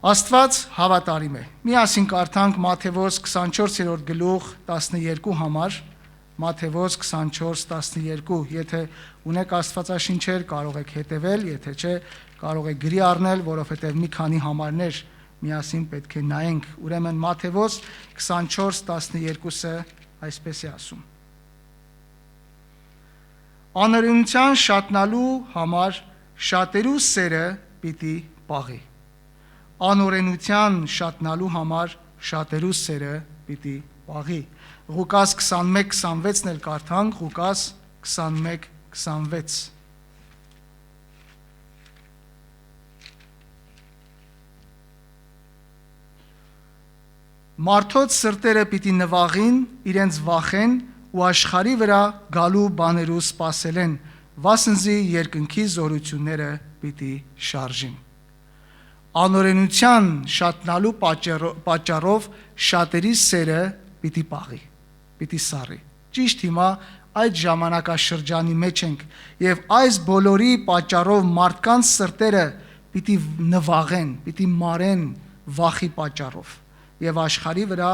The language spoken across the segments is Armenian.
Աստված հավատարիմ է։ Միասին կարդանք Մատթեոս 24-րդ գլուխ 12 համար, Մատթեոս 24:12, եթե ունեք Աստվածաշինչեր, կարող եք հետևել, եթե չէ, կարող եք գրի առնել, որովհետև մի քանի համարներ միասին պետք է նայենք։ Ուրեմն Մատթեոս 24:12-ը այսպես է ասում. Անօրենության շատնալու համար շատերու սերը պիտի պաղի։ Անօրենության շատնալու համար շատերու սերը պիտի պաղի։ Ղուկաս 21:26-ն էլ կարդանք, Ղուկաս 21:26։ Մարդոց սրտերը պիտի նվաղին, իրենց վախեն ու աշխարի վրա գալու բաներու սպասելեն, վասնզի երկնքի զորությունները պիտի շարժին։ Անօրենության շատնալու պատճառով շատերի սերը պիտի պաղի, պիտի սառի։ Ճիշտ հիմա այդ ժամանակաշրջանի մեջ ենք եւ այս բոլորի պատճառով մարդկանց սրտերը պիտի նվաղեն, պիտի մարեն վախի պատճառով եւ աշխարի վրա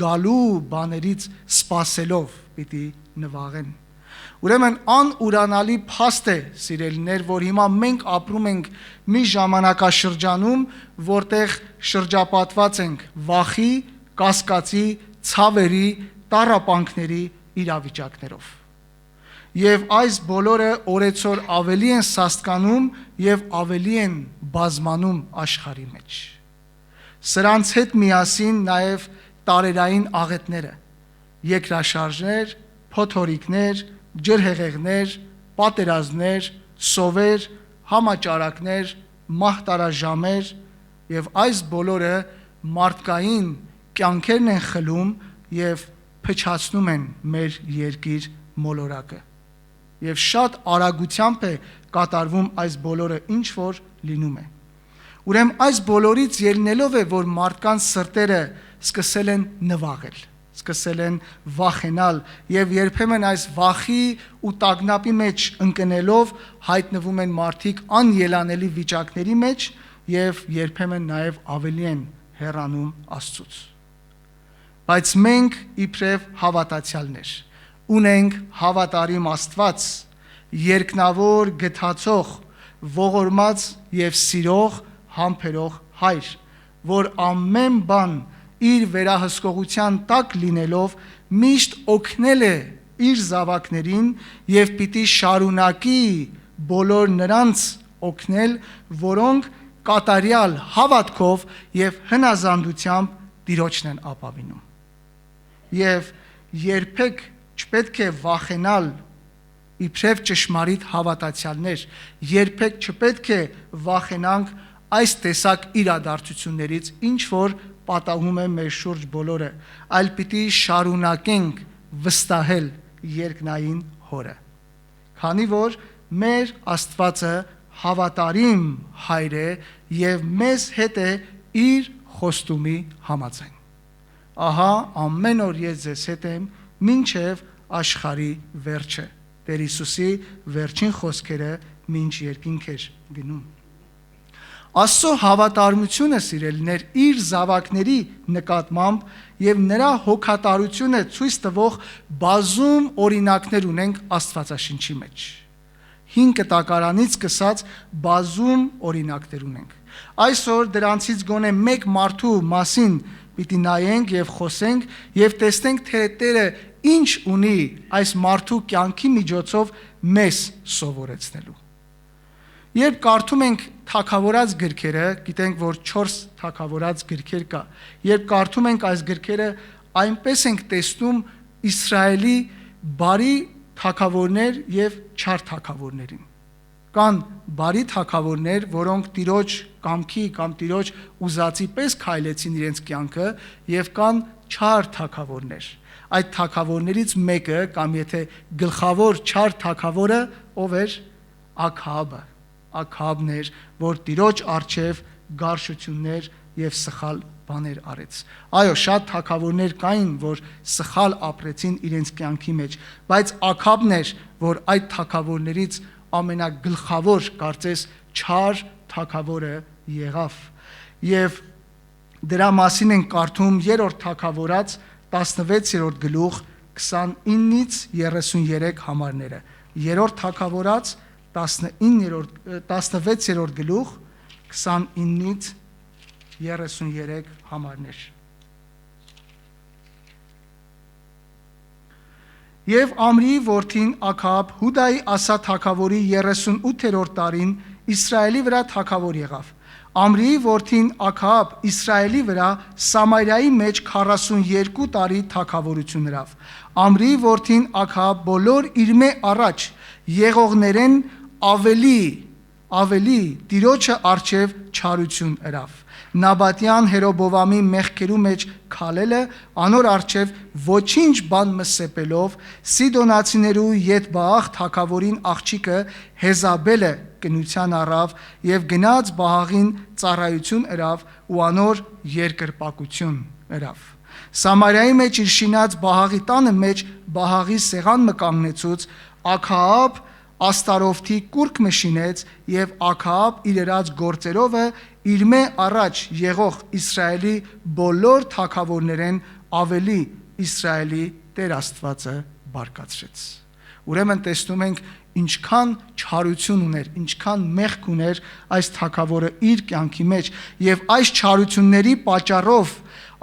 գալու բաներից սпасելով պիտի նվաղեն։ Ուրեմն անուրանալի փաստ է, սիրելիներ, որ հիմա մենք ապրում ենք մի ժամանակաշրջանում, որտեղ շրջապատված ենք վախի, կասկածի, ցավերի, տառապանքների իրավիճակներով։ Եվ այս բոլորը օրեցօր ավելի են սաստկանում եւ ավելի են բազմանում աշխարհի մեջ։ Սրանց հետ միասին նաև տարերային աղետները, երկրաշարժներ, փոթորիկներ, ջրհեղեղներ, պատերազմներ, սովեր, համաճարակներ, մահտարաժամեր եւ այս բոլորը մարդկային կյանքերն են խլում եւ փչացնում են մեր երկիր մոլորակը։ Եվ շատ արագությամբ է կատարվում այս բոլորը, ինչ որ լինում է։ Ուրեմն այս բոլորից ելնելով է, որ մարդկանց սրտերը սկսել են նվաղել, սկսել են վախենալ եւ երբեմն այս վախի ու տագնապի մեջ ընկնելով հայտնվում են մարդիկ անելանելի վիճակների մեջ եւ երբեմն նաեւ ավելի են հեռանում Աստծուց։ Բայց մենք իբրև հավատացյալներ ունենք հավատարիմ Աստված, երկնավոր, գթացող, ողորմած եւ սիրող, համբերող Հայր, որ ամեն բան իր վերահսկողության տակ լինելով միշտ օգնել է իր զավակներին եւ պիտի շարունակի բոլոր նրանց օգնել, որոնք կատարյալ հավատքով եւ հնազանդությամբ Տիրոջն են ապավինում։ Եվ երբեք չպետք է վախենալ իբրև ճշմարիտ հավատացյալներ, երբեք չպետք է վախենանք այս տեսակ իրադարձություններից, ինչ որ պատահում է մեր շուրջ բոլորը, այլ պիտի շարունակենք վստահել երկնային Հորը։ Քանի որ մեր Աստվածը հավատարիմ Հայր է եւ մեզ հետ է իր խոստումի համաձայն։ Ահա ամեն օր ես ձեզ հետ եմ մինչև աշխարհի վերջը։ Տեր Հիսուսի վերջին խոսքերը մինչ երկինք էր գնում։ Աստծո հավատարմությունը, սիրելիներ, իր զավակների նկատմամբ եւ նրա հոգատարությունը ցույց տվող բազում օրինակներ ունենք Աստվածաշնչի մեջ։ 5 կտակարանից սկսած բազում օրինակներ ունենք։ Այսօր դրանցից գոնե մեկ մարդու մասին պիտի նայենք եւ խոսենք եւ տեսնենք, թե Տերը ինչ ունի այս մարդու կյանքի միջոցով մեզ սովորեցնելու։ Երբ կարդում ենք թագավորած գրքերը, գիտենք, որ 4 թագավորած գրքեր կա։ Երբ կարդում ենք այս գրքերը, այնպես ենք տեսնում Իսրայելի բարի թագավորներ եւ չար թագավորներին։ Կան բարի թագավորներ, որոնք Տիրոջ կամքի կամ Տիրոջ ուզածի պես քայլեցին իրենց կյանքը, եւ կան չար թագավորներ։ Այդ թագավորներից մեկը կամ եթե գլխավոր չար թագավորը ով էր, Աքաբն էր, որ Տիրոջ առջև գարշություններ եւ սխալ բաներ արեց։ Այո, շատ թագավորներ կային, որ սխալ ապրեցին իրենց կյանքի մեջ, բայց Աքաբն էր, որ այդ թագավորներից ամենագլխավոր, կարծես, չար թագավորը եղավ։ Եվ Դրա մասին են կարդում 3-րդ Թագավորաց 16-րդ գլուխ 29-ից 33 համարները։ 3-րդ Թագավորաց 16-րդ գլուխ 29-ից 33 համարներ։ Եվ Ամրիի որդին Աքաբ Հուդայի Ասա թագավորի 38-րդ տարին Իսրայելի վրա թագավոր եղավ։ Ամրիի որդին Աքաբ Իսրայելի վրա Սամարիայի մեջ 42 տարի թագավորություն հրավ։ Ամրիի որդին Աքաբ բոլոր իր մե առաջ եղողներեն ավելի Տիրոջը արչև չարություն հրավ։ Նաբատյան Հերոբովամի մեղքերու մեջ քալելը անոր արչև ոչինչ բան մսեպելով Սիդոնացիներու Ետբաղ թագավորին աղջիկը Հեզաբելը կնության առավ եւ գնաց Բահաղին ծառայություն հրավ ու անոր երկրպագություն հրավ։ Սամարիայի մեջ իր շինած Բահաղի տանը մեջ Բահաղի սեղան մը կանգնեցուց Աքաբ Աստարովթի կուրկ մշինեց եւ Աքաբ իր երած գործերովը իր մե առաջ եղող Իսրայելի բոլոր թագավորներեն ավելի Իսրայելի Տեր Աստվածը բարկացրեց։ Ուրեմն տեսնում ենք ինչքան չարություն ուներ, ինչքան մեղք ուներ այս թագավորը իր կյանքի մեջ եւ այս չարությունների պատճառով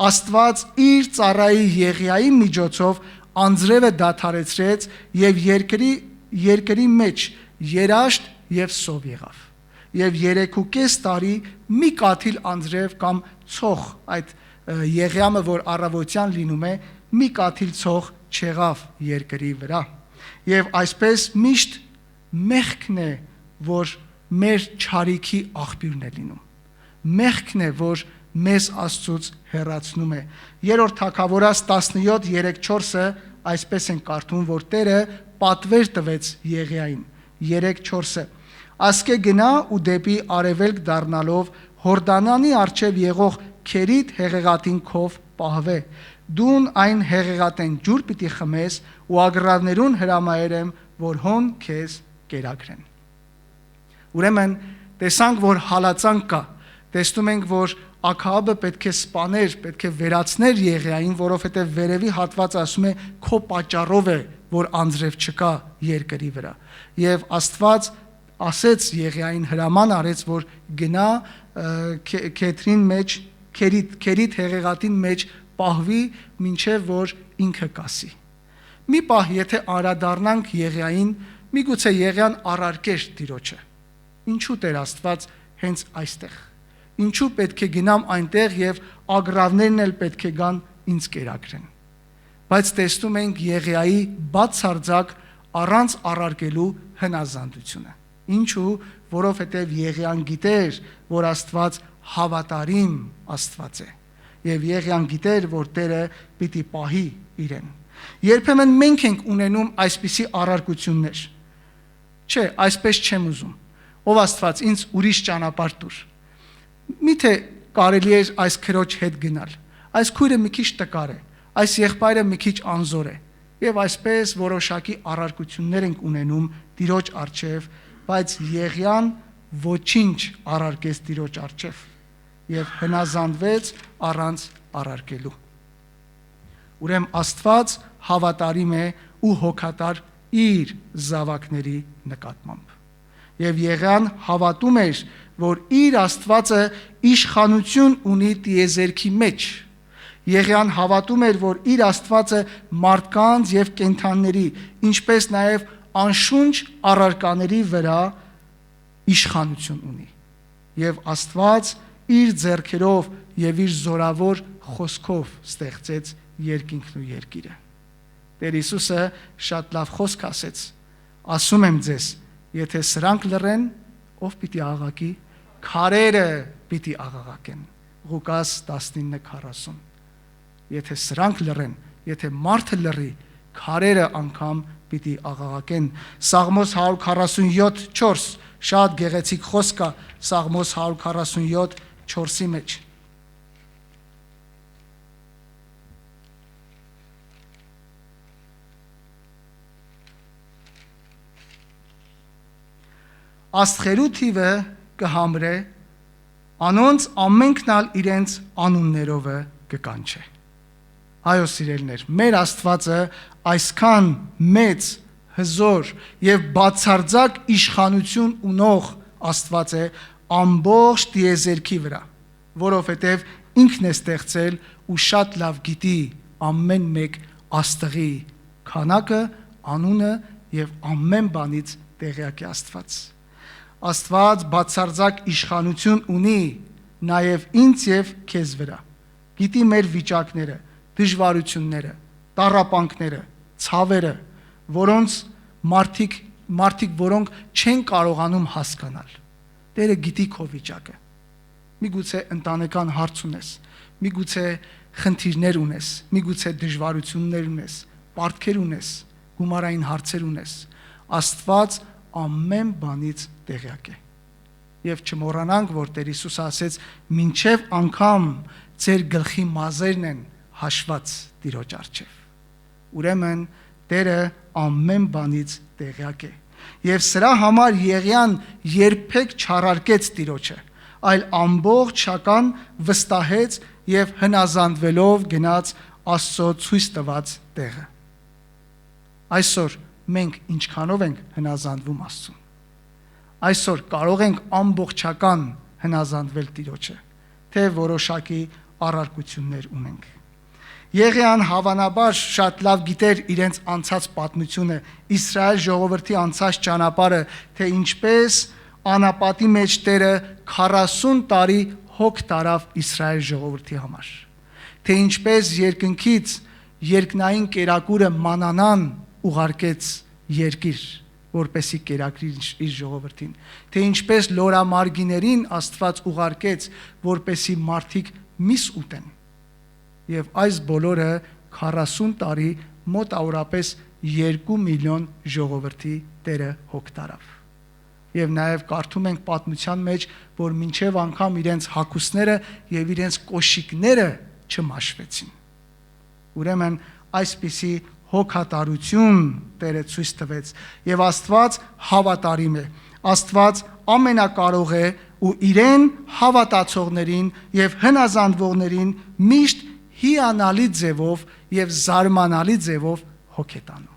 Աստված իր ծառայի Եղիայի միջոցով անձրևը դադարեցրեց եւ երկրի մեջ երաշտ եւ սով եղավ։ Եվ 3.5 տարի մի կաթիլ անձրև կամ ցող, այդ Եղիամը, որ առավոտյան լինում է, մի կաթիլ ցող չեղավ երկրի վրա։ Եվ այսպես միշտ մեղքն է, որ մեր չարիքի աղբյուրն է լինում։ Մեղքն է, որ մեզ Աստծուց հեռացնում է։ 3-րդ Թագավորաց 17:3-4-ը այսպես են կարդում, որ Տերը պատվեր տվեց Եղիային 3:4-ը. Ասկե գնա ու դեպի արևելք դառնալով Հորդանանի առջև եղող Քերիտ հեղեղատին քով պահվե։ Դուն այն հեղեղատեն ջուր պիտի խմես ու ագռավներուն հրամայերեմ, որ հոն քեզ կերակրեն։ Ուրեմն տեսանք, որ հալածանք կա։ Տեսնում ենք, որ Աքաբը պետք է սպաներ, պետք է վերացներ Եղիային, որովհետև վերևի հատվածը ասում է քո պատճառով է, որ անձրև չկա երկրի վրա։ Եվ Աստված ասեց Եղիային, հրաման արեց, որ գնա Քեթրին մեջ, Քերիտ հեղեղատին մեջ պահվի, մինչև որ ինքը կասի։ Մի պահ, եթե անդրադառնանք Եղիային, միգուցե Եղիան առարկեր Տիրոջը։ Ինչու Տեր Աստված հենց այստեղ։ Ինչու պետք է գնամ այնտեղ եւ ագռավներն էլ պետք է գան ինձ կերակրեն։ Բայց տեսնում ենք Եղիայի բացարձակ առանց առարկելու հնազանդությունը։ Ինչու, որովհետև Եղիան գիտեր, որ Աստված հավատարիմ Աստված է, եւ Եղիան գիտեր, որ Տերը պիտի պահի իրեն։ Երբեմն մենք ենք ունենում այսպիսի առարկություններ։ Չէ, այսպես չեմ ուզում։ Ով Աստված, ինձ ուրիշ ճանապարհ տուր։ Միթե կարելի է այս քրոջ հետ գնալ։ Այս քույրը մի քիչ տկար է, այս եղբայրը մի քիչ անզոր է, եւ այսպես որոշակի առարկություններ ենք ունենում Տիրոջ առջև, բայց Եղիան ոչինչ առարկեց Տիրոջ առջև եւ հնազանդվեց առանց առարկելու։ Ուրեմն Աստված հավատարիմ է ու հոգատար իր զավակների նկատմամբ։ Եվ Եղիան հավատում էր, որ իր Աստվածը իշխանություն ունի տիեզերքի մեջ։ Եղիան հավատում էր, որ իր Աստվածը մարդկանց եւ կենդանների, ինչպես նաեւ անշունչ առարկաների վրա իշխանություն ունի։ Եվ Աստված իր ձեռքերով եւ իր զորավոր խոսքով ստեղծեց երկինքն ու երկիրը։ Տեր Հիսուսը շատ լավ խոսք ասեց. ասում եմ ձեզ, եթե սրանք լռեն, ով պիտի աղաղակի, քարերը պիտի աղաղակեն։ Ղուկաս 19:40։ Եթե սրանք լռեն, եթե մարդը լռի, քարերը անգամ պիտի աղաղակեն։ Սաղմոս 147:4 շատ գեղեցիկ խոսք կա Սաղմոս 147:4-ի մեջ։ Աստղերու թիվը կհամրե, Անոնց ամենքնալ իրենց անուններով կկանչե։ Այո, սիրելիներ, մեր Աստվածը այսքան մեծ, հզոր եւ բացարձակ իշխանություն ունող Աստված է ամբողջ տիեզերքի վրա, որովհետեւ ինքն է ստեղծել ու շատ լավ գիտի ամեն մեկ աստղի քանակը, անունը եւ ամեն բանից տեղյակ է Աստված։ Աստված բացարձակ իշխանություն ունի նաև ինձ եւ քեզ վրա։ Գիտի մեր վիճակները, դժվարությունները, տառապանքները, ցավերը, որոնց մարդիկ որոնք չեն կարողանում հասկանալ։ Տերը գիտի քո վիճակը։ Միգուցե ընտանեկան հարց ունես, միգուցե խնդիրներ ունես, միգուցե դժվարություններ ունես, պարտքեր ունես, գումարային հարցեր ունես։ Աստված ամեն բանից տեղյակ է։ Եվ չմոռանանք, որ Տեր Հիսուսը ասեց. «Մինչև անգամ ձեր գլխի մազերն են հաշված Տիրոջ առջև»։ Ուրեմն Տերը ամեն բանից տեղյակ է։ Եվ սրա համար Եղիան երբեք չառարկեց Տիրոջը, այլ ամբողջական վստահեց եւ հնազանդվելով գնաց Աստծո ցույց տված տեղը։ Այսօր մենք ինչքանով ենք հնազանդվում Աստծուն։ Այսօր կարող ենք ամբողջական հնազանդվել Տիրոջը, թե որոշակի առարկություններ ունենք։ Եղիան հավանաբար շատ լավ գիտեր իրենց անցած պատմությունը, Իսրայել ժողովրդի անցած ճանապարհը, թե ինչպես անապատի մեջ Տերը 40 տարի հոգ տարավ Իսրայել ժողովրդի համար, թե ինչպես երկնքից երկնային կերակուրը մանանան ուղարկեց երկիր, որպեսի կերակրի իր ժողովրդին, թե ինչպես լորամարգիներին Աստված ուղարկեց, որպեսի մարդիկ միս ուտեն։ Եվ այս բոլորը 40 տարի մոտավորապես 2 միլիոն ժողովրդի Տերը հոգ տարավ։ Եվ նաև կարդում ենք պատմության մեջ, որ մինչև անգամ իրենց հագուստները եւ իրենց կոշիկները չմաշվեցին։ Ուրեմն այսպիսի հոգատարություն Տերը ցույց տվեց, եւ Աստված հավատարիմ է։ Աստված ամենակարող է ու իրեն հավատացողներին եւ հնազանդվողներին միշտ հիանալի ձևով եւ զարմանալի ձևով հոգ է տանում։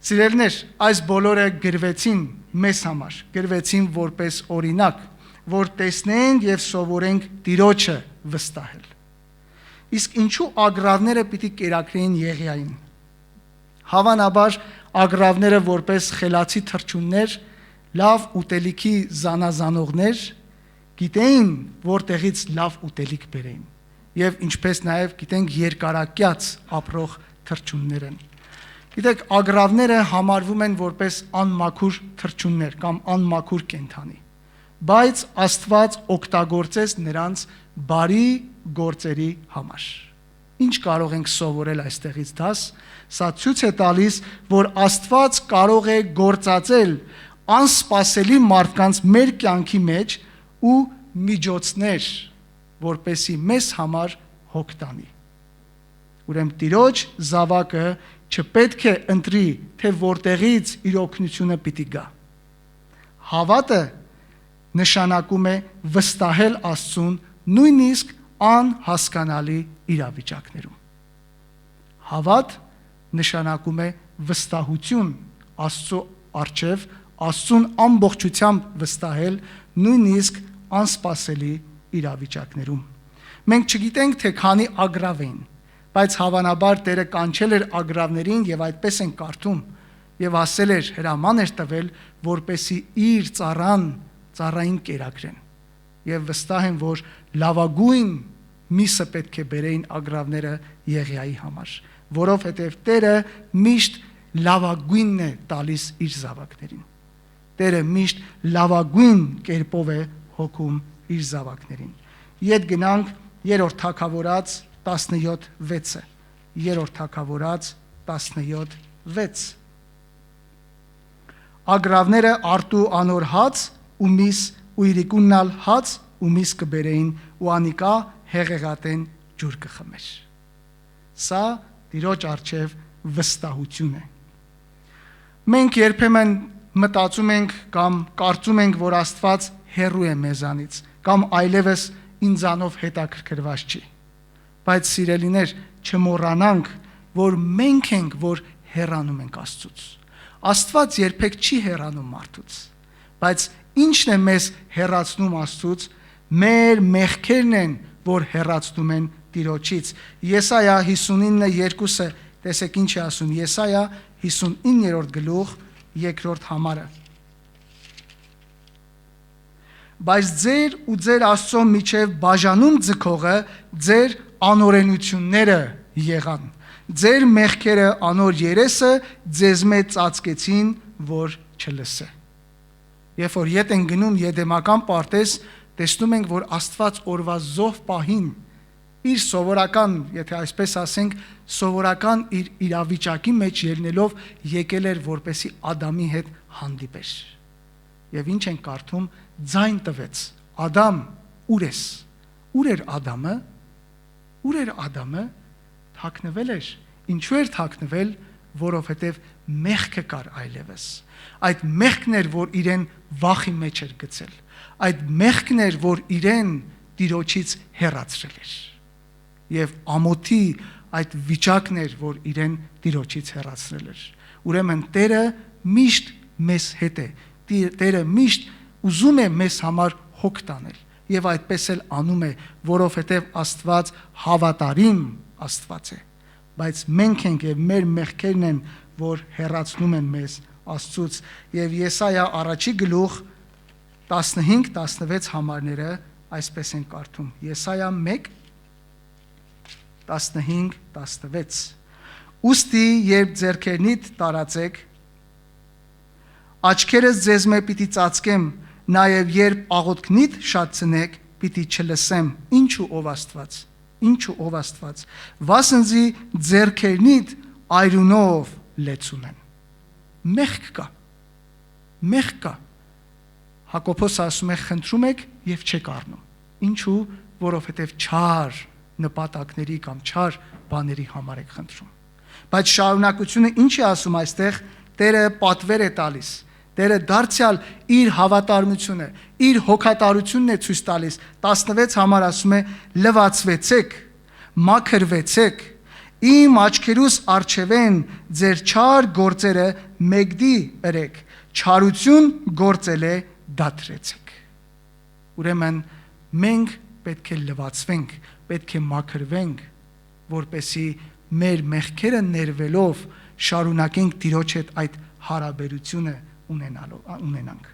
Սիրելիներ, այս բոլորը գրվեցին մեզ համար, գրվեցին որպես օրինակ, որ տեսնենք եւ սովորենք Տիրոջը վստահել։ Իսկ ինչու ագռավները պիտի կերակրեին Եղիային։ Հավանաբար ագռավները որպես խելացի թռչուններ, լավ ուտելիքի զանազանողներ գիտեին որտեղից լավ ուտելիք բերեին, եւ ինչպես նաեւ գիտենք երկարակյաց ապրող թռչուններ են։ Գիտեք, ագռավները համարվում են որպես անմաքուր թռչուններ կամ անմաքուր կենդանի, բայց Աստված օգտագործեց նրանց բարի գործերի համար։ Ինչ կարող ենք սովորել այստեղից դաս։ Սա ցույց է տալիս, որ Աստված կարող է գործածել անսպասելի մարդկանց մեր կյանքի մեջ ու միջոցներ, որպեսի մեզ համար հոգ տանի։ Ուրեմն Տիրոջ զավակը չպետք է ընտրի, թե որտեղից իր օգնությունը պիտի գա։ Հավատը նշանակում է վստահել Աստծուն նույնիսկ անհասկանալի իրավիճակներում։ Հավատ նշանակում է վստահություն Աստծո առջև, Աստծուն ամբողջությամբ վստահել նույնիսկ անսպասելի իրավիճակներում։ Մենք չգիտենք, թե քանի ագռավ էին, բայց հավանաբար Տերը կանչել էր ագռավներին եւ այդպես են կարդում եւ ասել էր, հրաման էր տվել, որպեսի իր ծառային կերակրեն։ Եվ վստահ եմ, որ լավագույն միսը պետք է բերեին ագռավները Եղիայի համար, որովհետև Տերը միշտ լավագույնն է տալիս իր զավակներին։ Տերը միշտ լավագույն կերպով է հոգում իր զավակներին։ Ետ գնանք 3-րդ Թագավորաց 17:6-ը։ 3-րդ Թագավորաց 17:6։ Ագռավները արտու անոր հաց ու միս ու իրիկուննալ հաց ու միս կբերեին ու անիկա հեղեղատեն ջուր կխմեր։ Սա Տիրոջ առջև վստահություն է։ Մենք երբեմն մտածում ենք կամ կարծում ենք, որ Աստված հեռու է մեզանից կամ այլևս ինձանով հետաքրքրված չի։ Բայց սիրելիներ, չմոռանանք, որ մենք ենք, որ հեռանում ենք Աստծուց։ Աստված երբեք չի հեռանում մարդուց, բայց ինչն է մեզ հեռացնում Աստծուց, մեր մեղքերն են, որ հեռացնում են Տիրոջից։ Եսայա 59:2-ը, տեսեք ինչ է ասում, Եսայա 59-րդ գլուխ 2-րդ համարը։ Բայց ձեր ու ձեր Աստծո միջև բաժանում ձգողը ձեր անօրենությունները եղան։ Ձեր մեղքերը անոր երեսը ձեզ մեծ ծածկեցին, որ չլսե։ Երբ որ ետ են գնում Եդեմական պարտեզ, տեսնում ենք, որ Աստված օրվա զոհ պահին իր սովորական, եթե այսպես ասենք, սովորական իր իրավիճակի մեջ ելնելով եկել էր, որպեսի Ադամի հետ հանդիպեր։ Եվ ինչ են կարդում, ձայն տվեց. Ադամ, ուր ես։ Ուր էր Ադամը։ Ուր էր Ադամը։ Թաքնվել էր։ Ինչու էր թաքնվել, որովհետև մեղքը կար այլևս։ Այդ մեղքն էր, որ իրեն վախի մեջ էր գցել։ Այդ մեղքն էր, որ իրեն Տիրոջից հեռացրել էր։ Եվ ամոթի այդ վիճակն էր, որ իրեն Տիրոջից հեռացրել էր։ Ուրեմն Տերը միշտ մեզ հետ է։ Տերը միշտ ուզում է մեզ համար հոգ տանել։ Եվ այդպես էլ անում է, որովհետև Աստված հավատարիմ Աստված է։ Բայց մենք ենք եւ մեր մեղքերն են, որ հեռացնում են մեզ Աստծուց։ Եվ Եսայա առաջի գլուխ 15-16 համարները այսպես են կարդում։ Եսայա 1:15-16 Ուստի երբ ձեռքերնիդ տարածեք, աչքերս ձեզ մե պիտի ծածկեմ, նաև երբ աղոթքնիդ շատ ցնեք, պիտի չլսեմ։ Ինչու ով Աստված։ Ինչու ով Աստված։ Վասնզի ձեռքերնիդ այրունով լեցուն են։ Մեղք կա։ Մեղք կա։ Հակոբոս ասում է, խնդրում եք եւ չեք առնում։ Ինչու, որովհետեւ չար նպատակների կամ չար բաների համար եք խնդրում։ Բայց շարունակությունը ինչ է ասում այստեղ, Տերը պատվեր է տալիս։ Տերը դարձյալ իր հավատարմությունը, իր հոգատարությունն է ցույց տալիս։ 16 համար ասում է. լվացվեցեք, մաքրվեցեք, իմ աչքերուս առջևեն ձեր չար գործերը մեգդի ըրեք, չարություն գործել է դադրեցեք։ Ուրեմն մենք պետք է լվացվենք, պետք է մաքրվենք, որպեսի մեր մեղքերը ներվելով շարունակենք Տիրոջ հետ այդ հարաբերությունը ունենանք։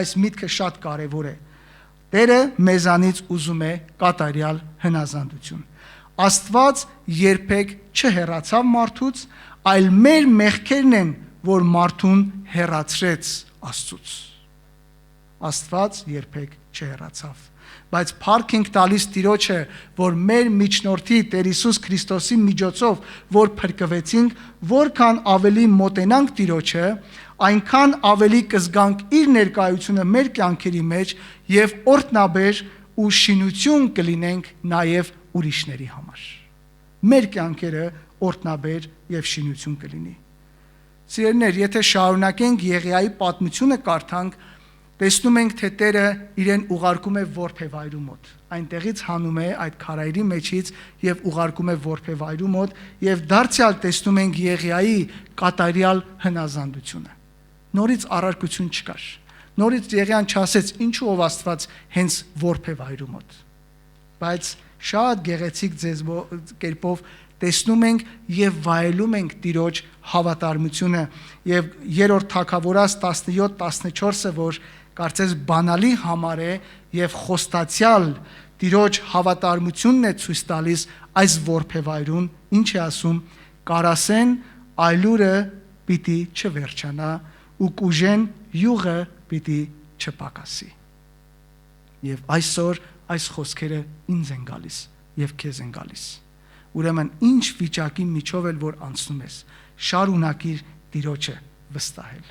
Այս միտքը շատ կարևոր է։ Տերը մեզանից ուզում է կատարյալ հնազանդություն։ Աստված երբեք չհեռացավ մարդուց, այլ մեր մեղքերն են, որ մարդուն հեռացրեց Աստծուց։ Աստված երբեք չհեռացավ։ Բայց փառք ենք տալիս Տիրոջը, որ մեր միջնորդի Տեր Հիսուս Քրիստոսի միջոցով, որ փրկվեցինք, որքան ավելի մոտենանք Տիրոջը, այնքան ավելի կզգանք իր ներկայությունը մեր կյանքերի մեջ եւ օրհնաբեր ու շինություն կլինենք նաեւ ուրիշների համար։ Մեր կյանքերը օրհնաբեր եւ շինություն կլինի։ Սիրելիներ, եթե շարունակենք Եղիայի պատմությունը կարդանք, տեսնում ենք, թե Տերը իրեն ուղարկում է որբևայրու մոտ։ Այնտեղից հանում է այդ քարայրի մեջից եւ ուղարկում է որբևայրու մոտ եւ դարձյալ տեսնում ենք Եղիայի կատարյալ հնազանդությունը։ Նորից առարկություն չկար։ Նորից Եղիան չասեց, ինչու ով Աստված հենց որբևայրու մոտ։ Բայց շատ գեղեցիկ կերպով տեսնում ենք եւ վայելում ենք Տիրոջ հավատարմությունը եւ 3-րդ Թագավորաց 17-14-ը, որ կարծես բանալի համար է եւ խոստացյալ Տիրոջ հավատարմությունն է ցույց տալիս այս որբևայրուն, ինչ է ասում. կարասեն այլուրը պիտի չվերջանա ու կուժեն յուղը պիտի չպակասի։ Եվ այսօր այս խոսքերը ինձ են գալիս եւ քեզ են գալիս։ Ուրեմն ինչ վիճակի միջով էլ որ անցնում ես, շարունակիր Տիրոջը վստահել։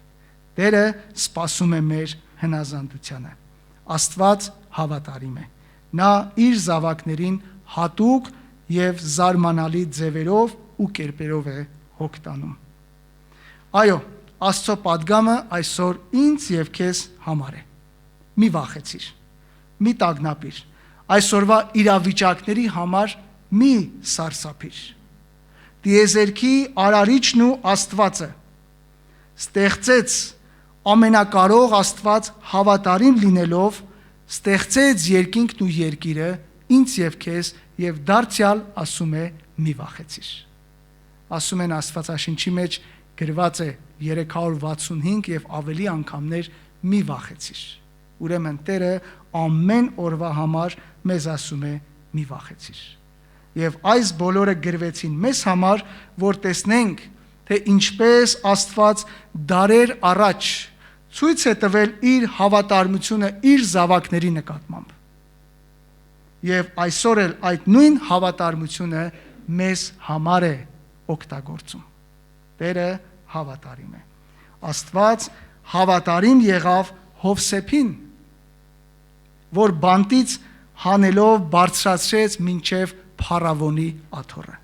Տերը սպասում է մեր հնազանդությանը։ Աստված հավատարիմ է։ Նա իր զավակներին հատուկ եւ զարմանալի ձևերով ու կերպերով է հոգ տանում։ Այո, Աստծո պատգամը այսօր ինձ եւ քեզ համար է։ մի վախեցիր, մի տագնապիր, այսօրվա իրավիճակների համար մի սարսափիր։ Տիեզերքի արարիչն ու Աստվածը ստեղծեց ամենակարող Աստված հավատարիմ լինելով, ստեղծեց երկինքն ու երկիրը ինձ եւ քեզ եւ դարձյալ ասում է մի վախեցիր։ Ասում են Աստվածաշնչի մեջ գրված է 365 եւ ավելի անգամներ մի վախեցիր։ Ուրեմն Տերը ամեն օրվա համար մեզ ասում է մի վախեցիր։ Եվ այս բոլորը գրվեցին մեզ համար, որ տեսնենք, թե ինչպես Աստված դարեր առաջ ցույց է տվել իր հավատարմությունը իր զավակների նկատմամբ։ Եվ այսօր էլ այդ նույն հավատարմությունը մեզ համար է օգտագործում։ Տերը հավատարիմ է։ Աստված հավատարիմ եղավ Հովսեփին, որ բանտից հանելով բարձրացրեց մինչև Փարավոնի աթոռը։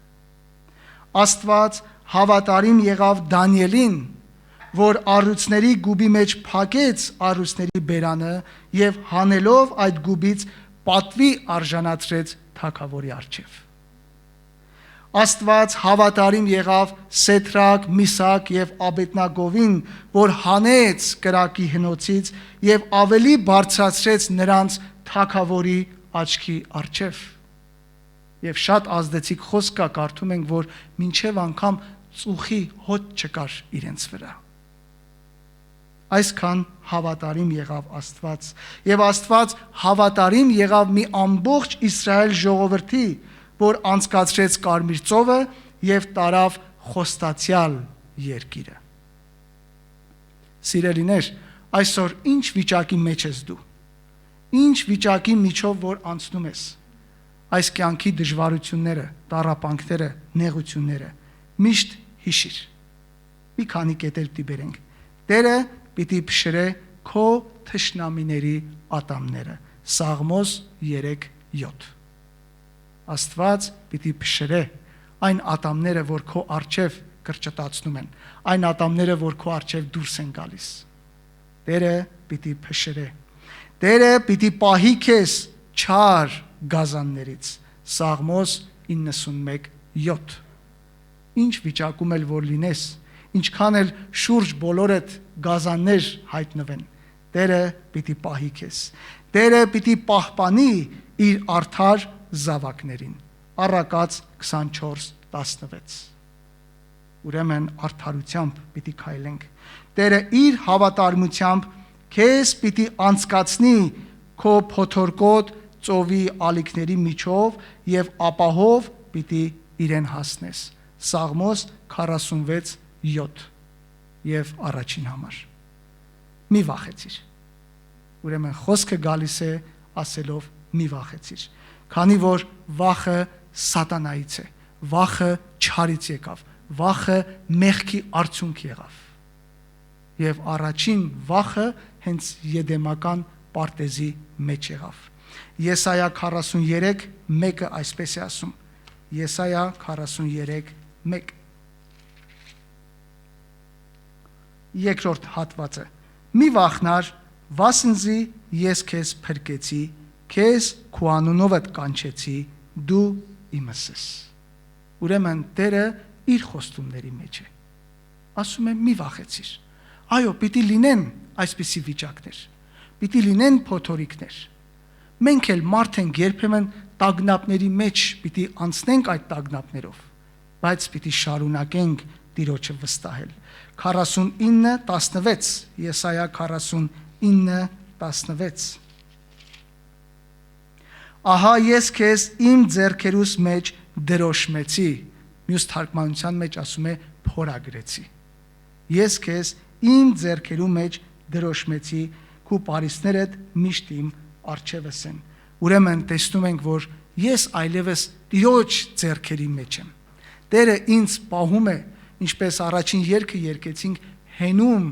Աստված հավատարիմ եղավ Դանիելին, որ առյուծների գուբի մեջ փակեց առյուծների բերանը եւ հանելով այդ գուբից պատվի արժանացրեց թագավորի առջև։ Աստված հավատարիմ եղավ Սեդրակ, Միսակ եւ Աբեդնագովին, որ հանեց կրակի հնոցից եւ ավելի բարձրացրեց նրանց թագավորի աչքի առջև։ Եվ շատ ազդեցիկ խոսք կա, կարդում ենք, որ մինչև անգամ ծուխի հոտ չկար իրենց վրա։ Այսքան հավատարիմ եղավ Աստված, եւ Աստված հավատարիմ եղավ մի ամբողջ Իսրայել ժողովրդի, որ անցկացրեց Կարմիր ծովը եւ տարավ խոստացյալ երկիրը։ Սիրելիներ, այսօր ինչ վիճակի մեջ ես դու։ Ինչ վիճակի միջով որ անցնում ես։ Այս կյանքի դժվարությունները, տառապանքները, նեղությունները միշտ հիշիր։ Մի քանի կետեր պիտի բերենք։ Տերը պիտի փշրե քո թշնամիների ատամները։ Սաղմոս 3:7։ Աստված պիտի փշրե այն ատամները, որ քո առջև կրճտացնում են, այն ատամները, որ քո առջև դուրս են գալիս։ Տերը պիտի փշրե։ Տերը պիտի պահի քեզ չար գազաններից։ Սաղմոս 91:7։ Ինչ վիճակում էլ որ լինես, ինչքան էլ շուրջ բոլորդ գազաններ հայտնվեն, Տերը պիտի պահի քեզ։ Տերը պիտի պահպանի իր արդար զավակներին։ Առակաց 24:16։ Ուրեմն արդարությամբ պիտի քայլենք։ Տերը իր հավատարմությամբ քեզ պիտի անցկացնի քո փոթորկոտ ծովի ալիքների միջով եւ ապահով պիտի իրեն հասնես։ Սաղմոս 46:7 եւ առաջին համար։ Մի վախեցիր։ Ուրեմն խոսքը գալիս է ասելով մի վախեցիր, քանի որ վախը սատանայից է, վախը չարից եկավ, վախը մեղքի արդյունք եղավ։ Եվ առաջին վախը հենց եդեմական պարտեզի մեջ եղավ։ Եսայա 43:1-ը այսպես է ասում։ Եսայա 43:1։ Երկրորդ հատվածը. Մի վախնար, վասնզի ես քեզ փրկեցի, քեզ քո անունովդ կանչեցի, դու իմս ես։ Ուրեմն Տերը իր խոստումների մեջ է։ Ասում է մի վախեցիր։ Այո, պիտի լինեն այսպիսի վիճակներ։ Պիտի լինեն փոթորիկներ։ Մենք էլ մարդ ենք, երբեմն տագնապների մեջ պիտի անցնենք այդ տագնապներով, բայց պիտի շարունակենք Տիրոջը վստահել։ 49:16 Եսայա 49:16 Ահա ես քեզ իմ ձեռքերուս մեջ դրոշմեցի, մյուս թարգմանության մեջ ասում է փորագրեցի։ Ես քեզ իմ ձեռքերու մեջ դրոշմեցի, քու պարիսներդ միշտ իմ առջևս են։ Ուրեմն տեսնում ենք, որ ես այլևս Տիրոջ ձեռքերի մեջ եմ։ Տերը ինձ պահում է, ինչպես առաջին երգը երգեցինք, հենում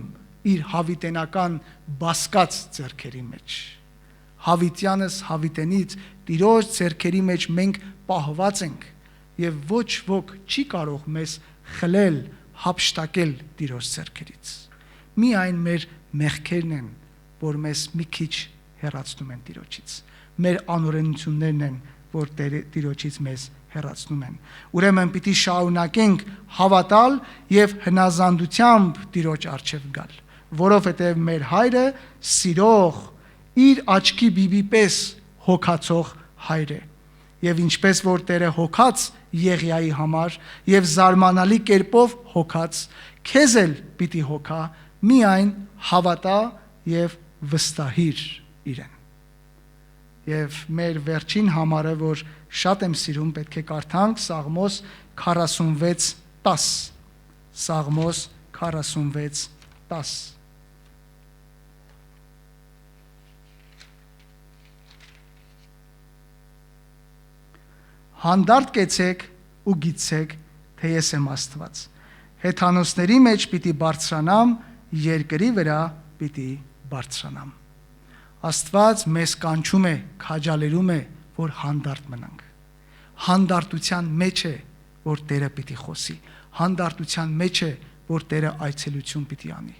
իր հավիտենական բասկած ձեռքերի մեջ։ Հավիտյանս հավիտենից Տիրոջ ձեռքերի մեջ մենք պահված ենք եւ ոչ ոք չի կարող մեզ խլել, հափշտակել Տիրոջ ձեռքերից։ Միայն մեր մեղքերն են, որ մեզ մի քիչ հեռացնում են Տիրոջից։ Մեր անօրենություններն են, որ Տիրոջից մեզ հեռացնում են։ Ուրեմն պիտի շարունակենք հավատալ եւ հնազանդությամբ Տիրոջ առջև գալ, որովհետեւ մեր հայրը սիրող, իր աչքի բիբի պես հոգացող հայր է։ Եվ ինչպես որ Տերը հոգաց Եղիայի համար եւ զարմանալի կերպով հոգաց, քեզ էլ պիտի հոգա, միայն հավատա եւ վստահիր իրեն։ Եվ մեր վերջին համարը, որ շատ եմ սիրում, պետք է կարդանք Սաղմոս 46:10։ Սաղմոս 46:10։ Հանդարտ կեցեք ու գիտեք, թե ես եմ Աստված։ Հեթանոսների մեջ պիտի բարձրանամ, երկրի վրա պիտի բարձրանամ։ Աստված մեզ կանչում է, քաջալերում է, որ հանդարտ մնանք։ Հանդարտության մեջ է, որ Տերը պիտի խոսի։ Հանդարտության մեջ է, որ Տերը այցելություն պիտի անի։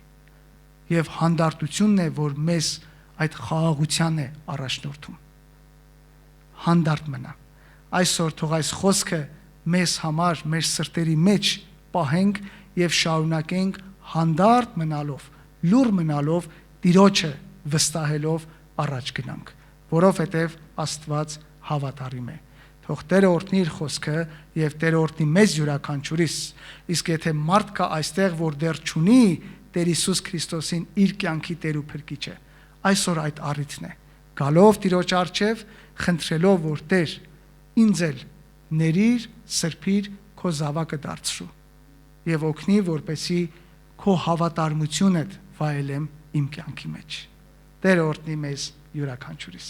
Եվ հանդարտությունն է, որ մեզ այդ խաղաղության է առաջնորդում։ Հանդարտ մնա։ Այսօր թող այս խոսքը մեզ համար, մեր սրտերի մեջ պահենք եւ շարունակենք հանդարտ մնալով, լուռ մնալով, Տիրոջը վստահելով առաջ գնանք, որովհետեւ Աստված հավատարիմ է։ Թող Տերը օրհնի իր խոսքը եւ Տերը օրհնի մեզ յուրաքանչյուրիս։ Իսկ եթե մարդ կա այստեղ, որ դեռ չունի Տեր Հիսուս Քրիստոսին իր կյանքի Տեր ու Փրկիչը, այսօր այդ առիթն է։ Գալով Տիրոջ առջև, խնդրելով, որ Տեր ինձ էլ ներիր, սրբիր, քո զավակը դարձրու եւ օգնի, որպեսի քո հավատարմությունդ վայելեմ իմ կյանքի մեջ։ Տերը օրհնի մեզ յուրաքանչյուրիս։